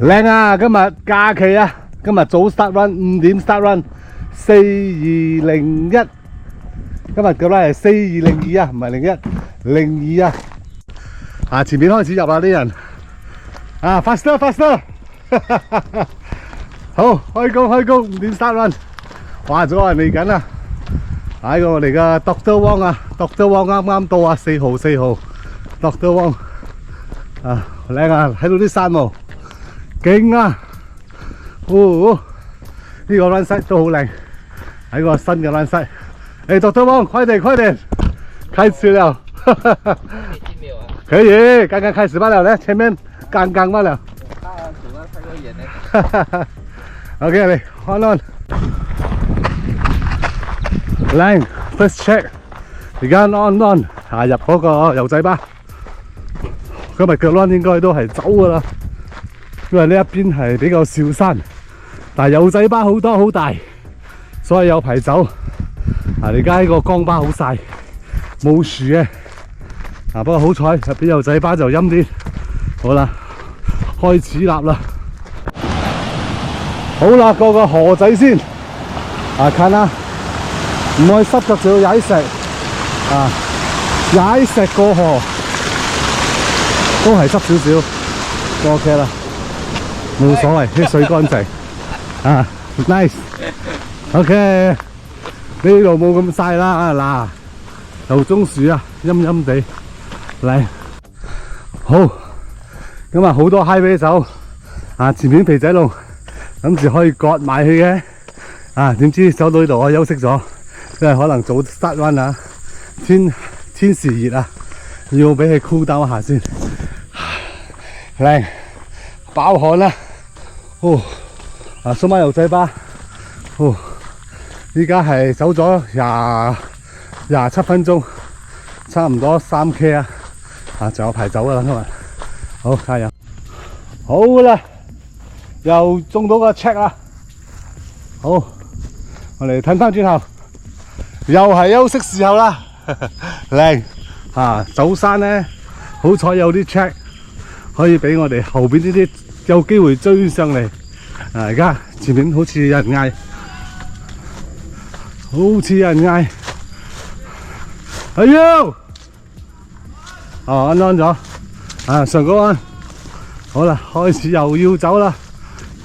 靚啊！今日假期啊，今日早 start run 5點 start run 4201，今日嘅 run 係4202啊，唔係0102啊。前面開始入啦啲人啊 ，faster， 好開工5點 start run， 哇，仲有人嚟緊啊！呢個我哋嘅 Dr. Wong 啊，Dr. Wong 啱啱到啊，4號 Dr. Wong 啊，靚啊，睇到啲山喎，勁啊！呢個 run site 都好靚，喺個新嘅 run site。Dr. Wong， 快點，開始了。可以，剛剛開始罷了呢，前面剛剛罷了。我看走得太多遠呢。OK， 嚟 on。靚 ，first check， 而家 on 入嗰個油仔巴。今日嘅 run 應該都係走噶啦，因為呢一邊係比較少山，但係油仔巴好多好大，所以有排走。而家呢個江巴好曬，冇樹嘅。不過好彩入邊油仔巴就陰啲。好啦，開始立啦。好啦，過個河仔先。近啦，唔可以濕腳就要踩石。踩石過河都係濕少少，都 OK 啦，冇所謂，啲水乾淨。nice。OK， 呢度冇咁曬啦。嗱，油棕樹啊，陰陰地。嚟，好，咁好多 highway 走，前面肥仔路，諗住可以割埋去嘅，點知走到呢度我休息咗，因為可能早 start run 啊，天時熱啊，要俾佢 cool down 下先。靚，爆汗啦，送返油仔巴，依家係走咗27分鐘，差唔多3K 啊。仲有排走噶啦，今日好加油！好啦，又中到個 check 啦。好，我哋褪翻轉頭，又係休息時候啦。靚走山咧，好彩有啲 check 可以俾我哋後邊呢啲有機會追上嚟。而家前面好似有人嗌，哎呦！安咗，上高安，好啦，開始又要走啦，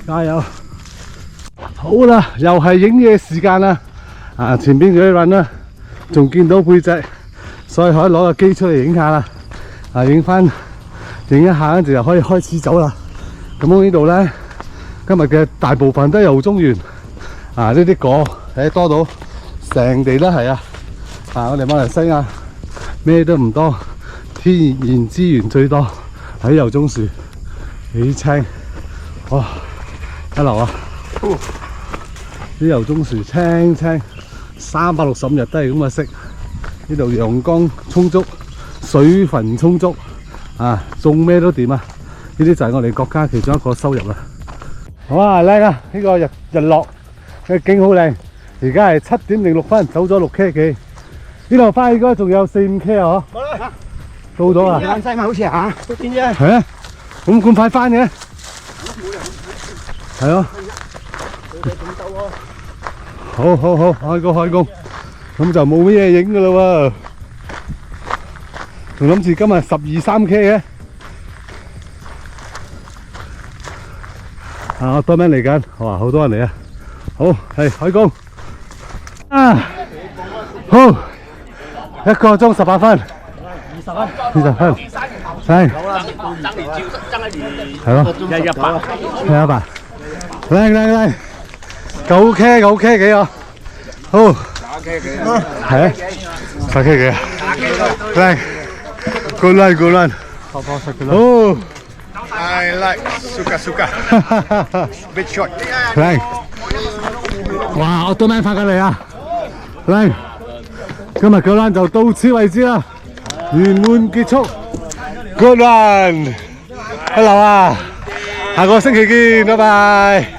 加油！好啦，又係影嘢時間啦，前邊嗰啲人啦，仲見到背脊，所以可以攞個機出嚟影下啦，影一下，跟住就可以開始走啦。咁呢度咧，今日嘅大部分都係油棕園，呢啲果多到成地都係啊！我哋馬來西亞咩都唔多。天然資源最多喺油棕樹，幾青，哇！一流啊！啲油棕樹青，365日都係咁嘅色。呢度陽光充足，水分充足，種咩都掂啊！呢啲就係我哋國家其中一個收入啦。哇，靚啊！呢個日落嘅景好靚。而家係7點06分，走咗6K 幾。呢度翻去應該仲有4-5K 啊！到咗啊！爛晒嘛，好似都點啫？係啊，咁快翻嘅？係咯。好，開工，咁就冇乜嘢影噶啦喎。仲諗住今日12-13K 嘅。多人嚟緊，哇，好多人嚟啊！好，係開工。好，1個鐘18分。20分，係，係咯，100，靚，9K 幾啊？好，9K幾，係啊，9K幾啊？靚，good run，哦 I like suka bit short， 靚，哇，我多名發緊嚟啊，靚，今日嘅 run 就到此為止啦。圓滿結束 ，Good run，hello 下個星期見，拜拜。